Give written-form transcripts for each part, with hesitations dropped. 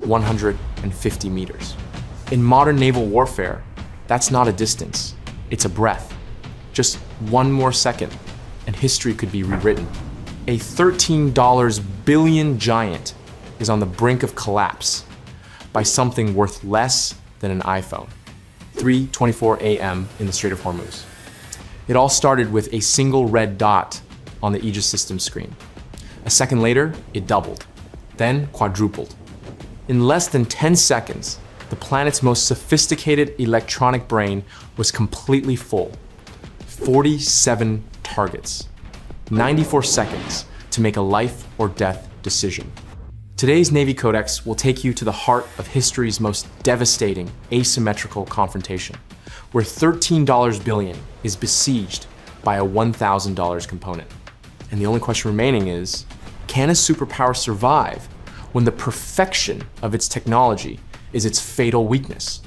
150 meters. In modern naval warfare, that's not a distance, it's a breath. Just one more second, and history could be rewritten. A $13 billion giant is on the brink of collapse by something worth less than an iPhone. 3:24 a.m. in the Strait of Hormuz. It all started with a single red dot on the Aegis System screen. A second later, it doubled, then quadrupled. In less than 10 seconds, the planet's most sophisticated electronic brain was completely full. 47 targets, 94 seconds to make a life or death decision. Today's Navy Codex will take you to the heart of history's most devastating asymmetrical confrontation, where $13 billion is besieged by a $1,000 component. And the only question remaining is, can a superpower survive when the perfection of its technology is its fatal weakness?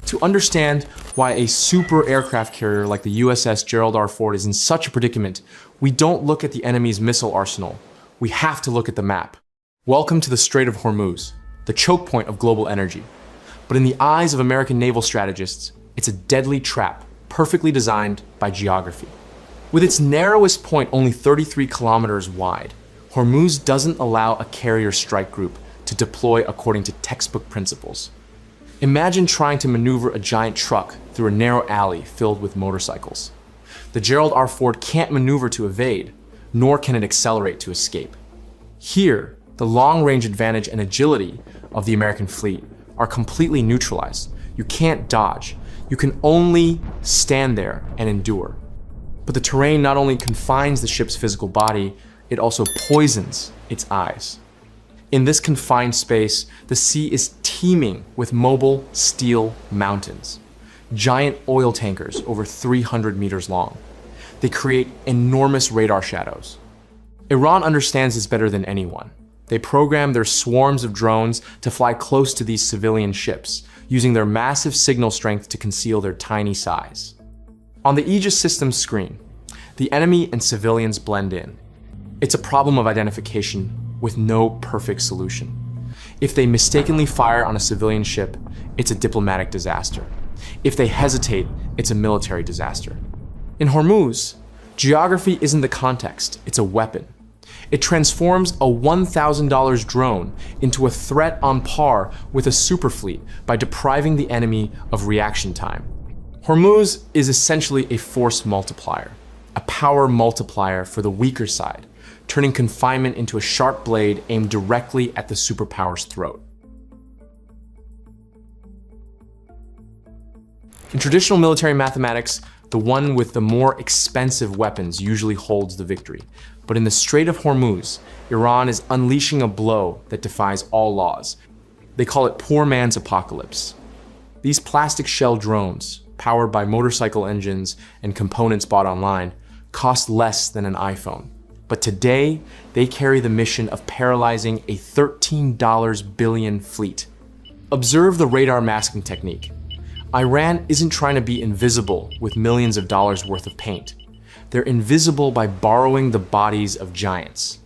To understand why a super aircraft carrier like the USS Gerald R. Ford is in such a predicament, we don't look at the enemy's missile arsenal. We have to look at the map. Welcome to the Strait of Hormuz, the choke point of global energy. But in the eyes of American naval strategists, it's a deadly trap, perfectly designed by geography. With its narrowest point only 33 kilometers wide, Hormuz doesn't allow a carrier strike group to deploy according to textbook principles. Imagine trying to maneuver a giant truck through a narrow alley filled with motorcycles. The Gerald R. Ford can't maneuver to evade, nor can it accelerate to escape. Here, the long-range advantage and agility of the American fleet are completely neutralized. You can't dodge. You can only stand there and endure. But the terrain not only confines the ship's physical body, it also poisons its eyes. In this confined space, the sea is teeming with mobile steel mountains, giant oil tankers over 300 meters long. They create enormous radar shadows. Iran understands this better than anyone. They program their swarms of drones to fly close to these civilian ships, using their massive signal strength to conceal their tiny size. On the Aegis System screen, the enemy and civilians blend in. It's a problem of identification with no perfect solution. If they mistakenly fire on a civilian ship, it's a diplomatic disaster. If they hesitate, it's a military disaster. In Hormuz, geography isn't the context, it's a weapon. It transforms a $1,000 drone into a threat on par with a superfleet by depriving the enemy of reaction time. Hormuz is essentially a force multiplier, a power multiplier for the weaker side, turning confinement into a sharp blade aimed directly at the superpower's throat. In traditional military mathematics, the one with the more expensive weapons usually holds the victory. But in the Strait of Hormuz, Iran is unleashing a blow that defies all laws. They call it poor man's apocalypse. These plastic shell drones, powered by motorcycle engines and components bought online, cost less than an iPhone. But today, they carry the mission of paralyzing a $13 billion fleet. Observe the radar masking technique. Iran isn't trying to be invisible with millions of dollars worth of paint. They're invisible by borrowing the bodies of giants.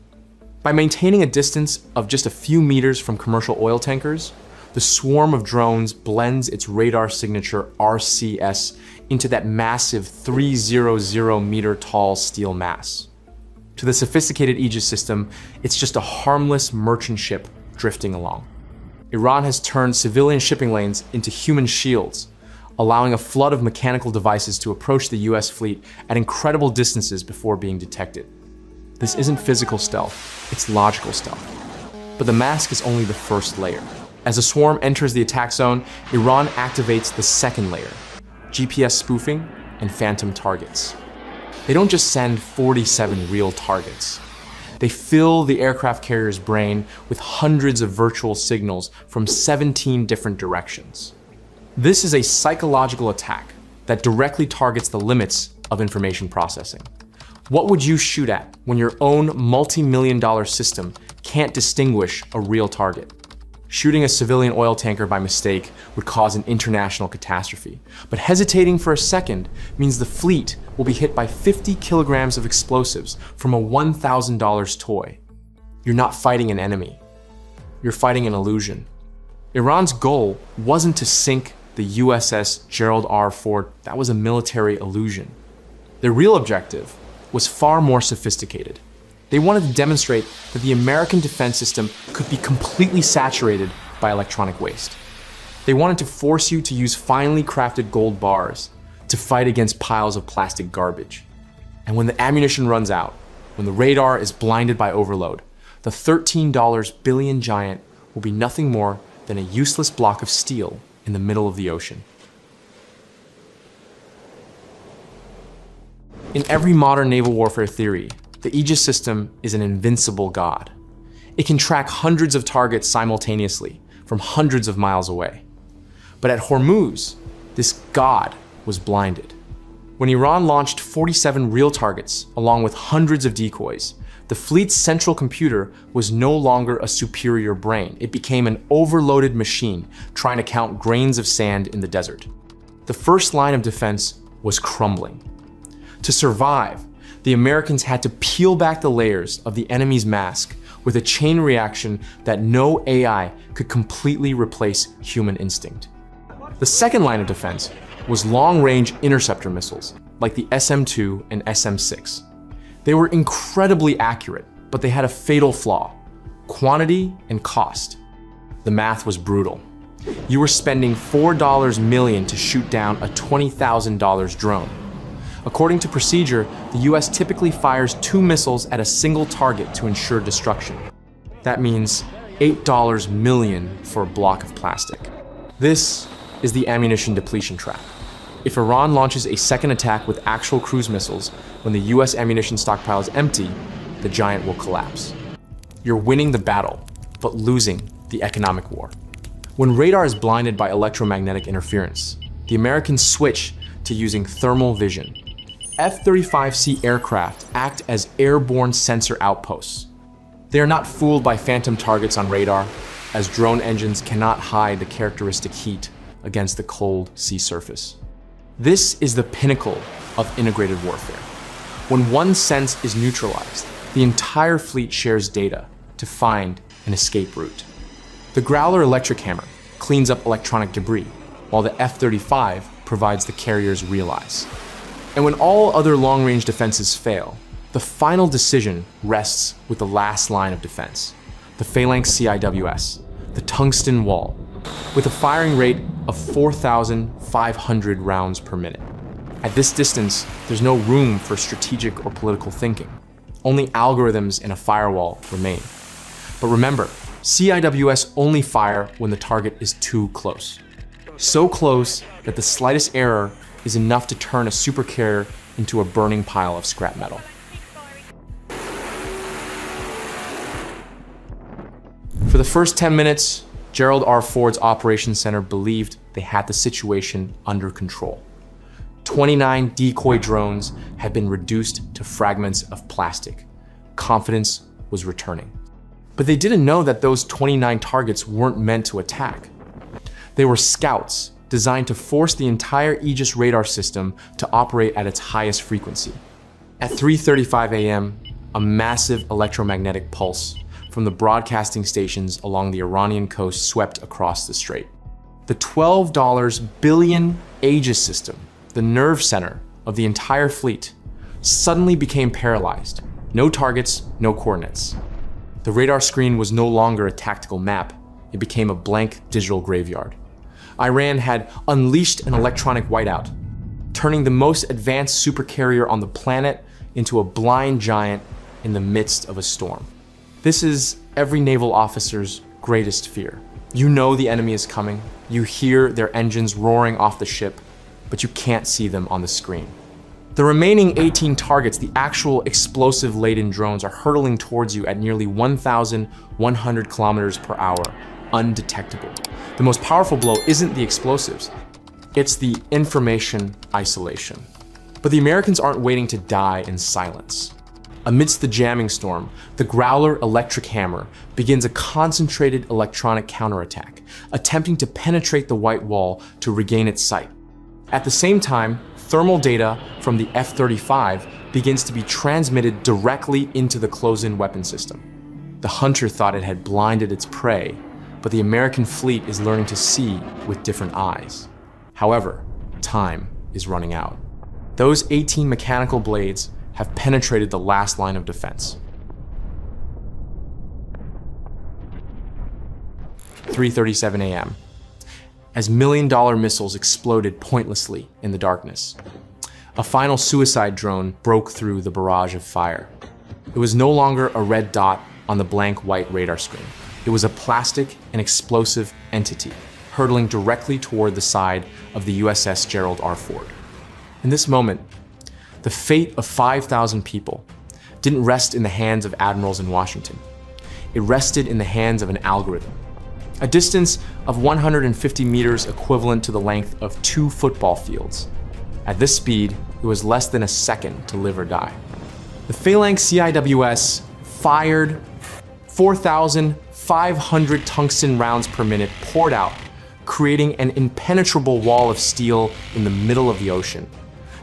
By maintaining a distance of just a few meters from commercial oil tankers, the swarm of drones blends its radar signature RCS into that massive 300 meter tall steel mass. To the sophisticated Aegis system, it's just a harmless merchant ship drifting along. Iran has turned civilian shipping lanes into human shields, allowing a flood of mechanical devices to approach the US fleet at incredible distances before being detected. This isn't physical stealth, it's logical stealth. But the mask is only the first layer. As the swarm enters the attack zone, Iran activates the second layer, GPS spoofing and phantom targets. They don't just send 47 real targets. They fill the aircraft carrier's brain with hundreds of virtual signals from 17 different directions. This is a psychological attack that directly targets the limits of information processing. What would you shoot at when your own multi-million-dollar system can't distinguish a real target? Shooting a civilian oil tanker by mistake would cause an international catastrophe. But hesitating for a second means the fleet will be hit by 50 kilograms of explosives from a $1,000 toy. you're not fighting an enemy. You're fighting an illusion. Iran's goal wasn't to sink the USS Gerald R. Ford. That was a military illusion. Their real objective was far more sophisticated. They wanted to demonstrate that the American defense system could be completely saturated by electronic waste. They wanted to force you to use finely crafted gold bars to fight against piles of plastic garbage. And when the ammunition runs out, when the radar is blinded by overload, the $13 billion giant will be nothing more than a useless block of steel in the middle of the ocean. In every modern naval warfare theory, the Aegis system is an invincible god. It can track hundreds of targets simultaneously from hundreds of miles away. But at Hormuz, this god was blinded. When Iran launched 47 real targets along with hundreds of decoys, the fleet's central computer was no longer a superior brain. It became an overloaded machine trying to count grains of sand in the desert. The first line of defense was crumbling. To survive, the Americans had to peel back the layers of the enemy's mask with a chain reaction that no AI could completely replace human instinct. The second line of defense was long-range interceptor missiles, like the SM-2 and SM-6. They were incredibly accurate, but they had a fatal flaw: quantity and cost. The math was brutal. You were spending $4 million to shoot down a $20,000 drone. According to procedure, the US typically fires 2 missiles at a single target to ensure destruction. That means $8 million for a block of plastic. This is the ammunition depletion trap. If Iran launches a second attack with actual cruise missiles when the US ammunition stockpile is empty, the giant will collapse. You're winning the battle, but losing the economic war. When radar is blinded by electromagnetic interference, the Americans switch to using thermal vision. F-35C aircraft act as airborne sensor outposts. They are not fooled by phantom targets on radar, as drone engines cannot hide the characteristic heat against the cold sea surface. This is the pinnacle of integrated warfare. When one sense is neutralized, the entire fleet shares data to find an escape route. The Growler electric hammer cleans up electronic debris, while the F-35 provides the carrier's realize. And when all other long-range defenses fail, the final decision rests with the last line of defense, the Phalanx CIWS, the tungsten wall, with a firing rate of 4,500 rounds per minute. At this distance, there's no room for strategic or political thinking. Only algorithms and a firewall remain. But remember, CIWS only fire when the target is too close. So close that the slightest error is enough to turn a supercarrier into a burning pile of scrap metal. For the first 10 minutes, Gerald R. Ford's operations center believed they had the situation under control. 29 decoy drones had been reduced to fragments of plastic. Confidence was returning. But they didn't know that those 29 targets weren't meant to attack. They were scouts designed to force the entire Aegis radar system to operate at its highest frequency. At 3:35 a.m., a massive electromagnetic pulse from the broadcasting stations along the Iranian coast swept across the strait. The $12 billion Aegis System, the nerve center of the entire fleet, suddenly became paralyzed. No targets, no coordinates. The radar screen was no longer a tactical map. It became a blank digital graveyard. Iran had unleashed an electronic whiteout, turning the most advanced supercarrier on the planet into a blind giant in the midst of a storm. This is every naval officer's greatest fear. You know the enemy is coming, you hear their engines roaring off the ship, but you can't see them on the screen. The remaining 18 targets, the actual explosive-laden drones, are hurtling towards you at nearly 1,100 kilometers per hour, undetectable. The most powerful blow isn't the explosives, it's the information isolation. But the Americans aren't waiting to die in silence. Amidst the jamming storm, the Growler electric hammer begins a concentrated electronic counterattack, attempting to penetrate the white wall to regain its sight. At the same time, thermal data from the F-35 begins to be transmitted directly into the close-in weapon system. The hunter thought it had blinded its prey, but the American fleet is learning to see with different eyes. However, time is running out. Those 18 mechanical blades have penetrated the last line of defense. 3:37 a.m. as million-dollar missiles exploded pointlessly in the darkness. A final suicide drone broke through the barrage of fire. It was no longer a red dot on the blank white radar screen. It was a plastic and explosive entity hurtling directly toward the side of the USS Gerald R. Ford. In this moment, the fate of 5,000 people didn't rest in the hands of admirals in Washington. It rested in the hands of an algorithm. A distance of 150 meters equivalent to the length of 2 football fields. At this speed, it was less than a second to live or die. The Phalanx CIWS fired 4,500 tungsten rounds per minute poured out, creating an impenetrable wall of steel in the middle of the ocean.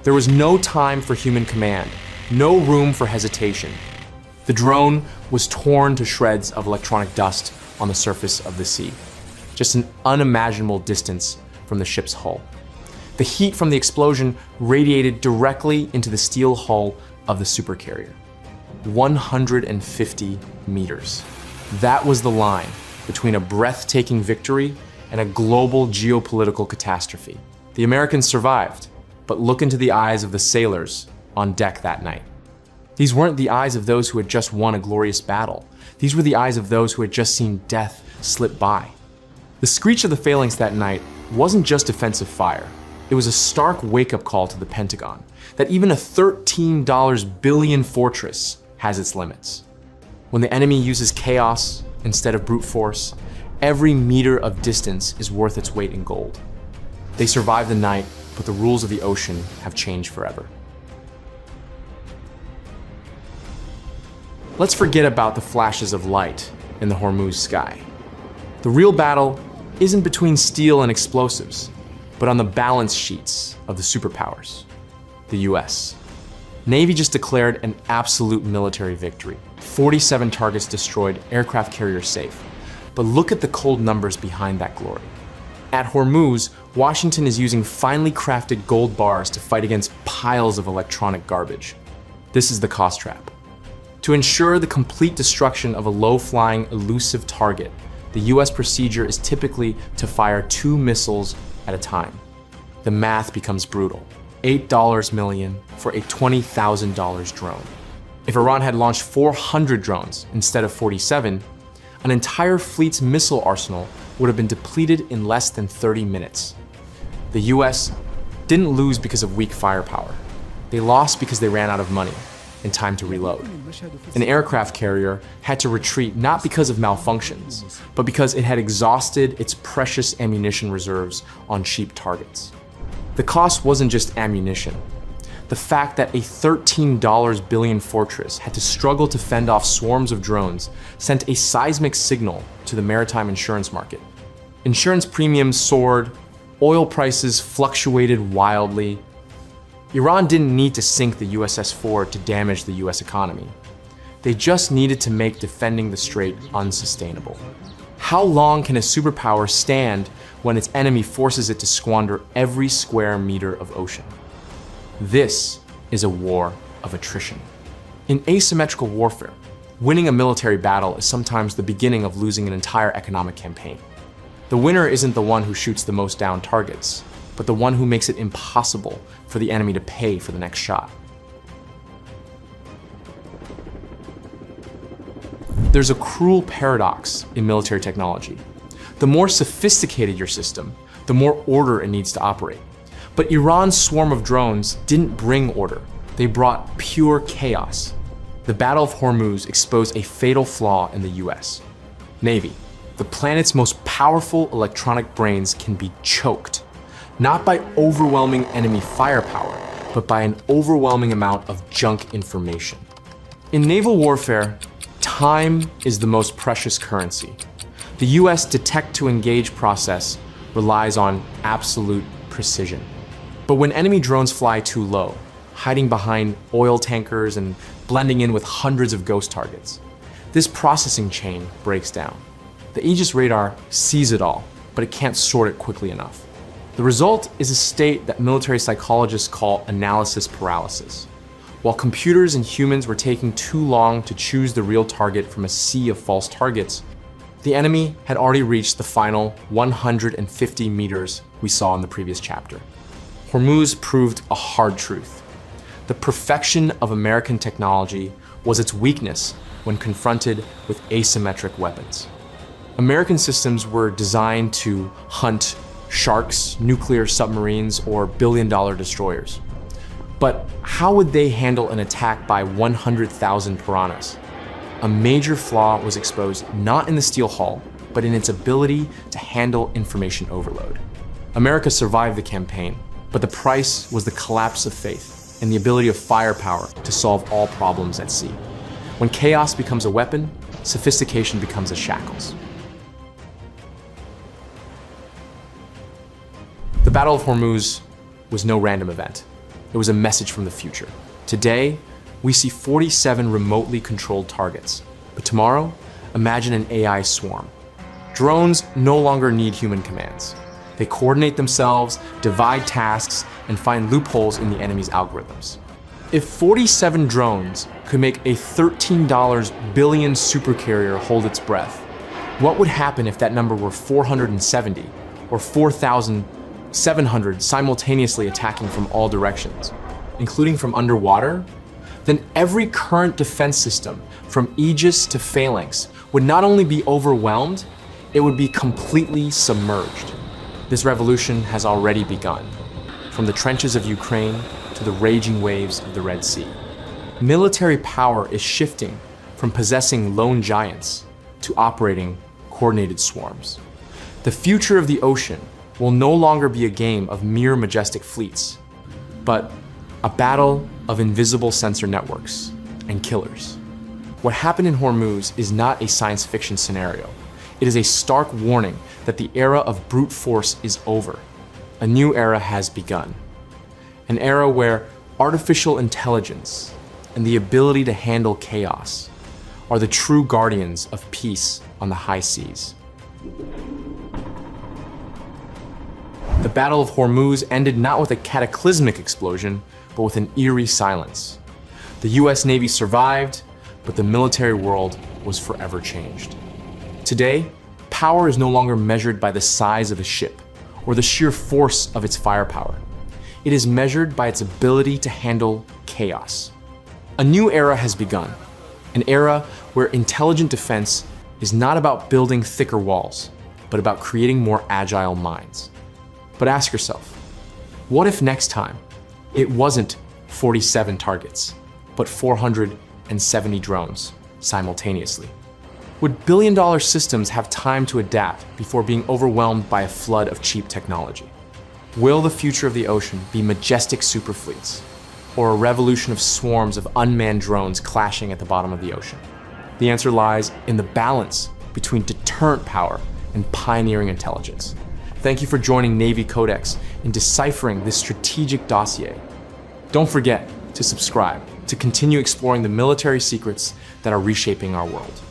There was no time for human command, no room for hesitation. The drone was torn to shreds of electronic dust on the surface of the sea, just an unimaginable distance from the ship's hull. The heat from the explosion radiated directly into the steel hull of the supercarrier. 150 meters. That was the line between a breathtaking victory and a global geopolitical catastrophe. The Americans survived, but look into the eyes of the sailors on deck that night. These weren't the eyes of those who had just won a glorious battle. These were the eyes of those who had just seen death slip by. The screech of the Phalanx that night wasn't just defensive fire. It was a stark wake-up call to the Pentagon that even a $13 billion fortress has its limits. When the enemy uses chaos instead of brute force, every meter of distance is worth its weight in gold. They survived the night, but the rules of the ocean have changed forever. Let's forget about the flashes of light in the Hormuz sky. The real battle isn't between steel and explosives, but on the balance sheets of the superpowers, the US. Navy just declared an absolute military victory. 47 targets destroyed, aircraft carriers safe. But look at the cold numbers behind that glory. At Hormuz, Washington is using finely crafted gold bars to fight against piles of electronic garbage. This is the cost trap. To ensure the complete destruction of a low-flying, elusive target, the US procedure is typically to fire 2 missiles at a time. The math becomes brutal. $8 million for a $20,000 drone. If Iran had launched 400 drones instead of 47, an entire fleet's missile arsenal would have been depleted in less than 30 minutes. The US didn't lose because of weak firepower. They lost because they ran out of money and time to reload. An aircraft carrier had to retreat not because of malfunctions, but because it had exhausted its precious ammunition reserves on cheap targets. The cost wasn't just ammunition. The fact that a $13 billion fortress had to struggle to fend off swarms of drones sent a seismic signal to the maritime insurance market. Insurance premiums soared, oil prices fluctuated wildly. Iran didn't need to sink the USS Ford to damage the US economy. They just needed to make defending the strait unsustainable. How long can a superpower stand when its enemy forces it to squander every square meter of ocean? This is a war of attrition. In asymmetrical warfare, winning a military battle is sometimes the beginning of losing an entire economic campaign. The winner isn't the one who shoots the most down targets, but the one who makes it impossible for the enemy to pay for the next shot. There's a cruel paradox in military technology. The more sophisticated your system, the more order it needs to operate. But Iran's swarm of drones didn't bring order. They brought pure chaos. The Battle of Hormuz exposed a fatal flaw in the US. Navy, the planet's most powerful electronic brains, can be choked, not by overwhelming enemy firepower, but by an overwhelming amount of junk information. In naval warfare, time is the most precious currency. The US detect to engage process relies on absolute precision. But when enemy drones fly too low, hiding behind oil tankers and blending in with hundreds of ghost targets, This processing chain breaks down. The Aegis radar sees it all, but it can't sort it quickly enough. The result is a state that military psychologists call analysis paralysis. While computers and humans were taking too long to choose the real target from a sea of false targets, the enemy had already reached the final 150 meters we saw in the previous chapter. Hormuz proved a hard truth. The perfection of American technology was its weakness when confronted with asymmetric weapons. American systems were designed to hunt sharks, nuclear submarines, or billion-dollar destroyers. But how would they handle an attack by 100,000 piranhas? A major flaw was exposed not in the steel hull, but in its ability to handle information overload. America survived the campaign, but the price was the collapse of faith and the ability of firepower to solve all problems at sea. When chaos becomes a weapon, sophistication becomes a shackles. The Battle of Hormuz was no random event. It was a message from the future. Today, we see 47 remotely controlled targets. But tomorrow, imagine an AI swarm. Drones no longer need human commands. They coordinate themselves, divide tasks, and find loopholes in the enemy's algorithms. If 47 drones could make a $13 billion supercarrier hold its breath, what would happen if that number were 470 or 4,700 simultaneously attacking from all directions, including from underwater? Then every current defense system, from Aegis to Phalanx, would not only be overwhelmed, it would be completely submerged. This revolution has already begun, from the trenches of Ukraine to the raging waves of the Red Sea. Military power is shifting from possessing lone giants to operating coordinated swarms. The future of the ocean will no longer be a game of mere majestic fleets, but a battle of invisible sensor networks and killers. What happened in Hormuz is not a science fiction scenario. It is a stark warning that the era of brute force is over. A new era has begun. An era where artificial intelligence and the ability to handle chaos are the true guardians of peace on the high seas. The Battle of Hormuz ended not with a cataclysmic explosion, but with an eerie silence. The US Navy survived, but the military world was forever changed. Today, power is no longer measured by the size of a ship or the sheer force of its firepower. It is measured by its ability to handle chaos. A new era has begun, an era where intelligent defense is not about building thicker walls, but about creating more agile minds. But ask yourself, what if next time it wasn't 47 targets, but 470 drones simultaneously? Would billion-dollar systems have time to adapt before being overwhelmed by a flood of cheap technology? Will the future of the ocean be majestic superfleets, or a revolution of swarms of unmanned drones clashing at the bottom of the ocean? The answer lies in the balance between deterrent power and pioneering intelligence. Thank you for joining Navy Codex in deciphering this strategic dossier. Don't forget to subscribe to continue exploring the military secrets that are reshaping our world.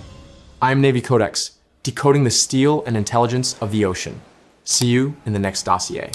I'm Navy Codex, decoding the steel and intelligence of the ocean. See you in the next dossier.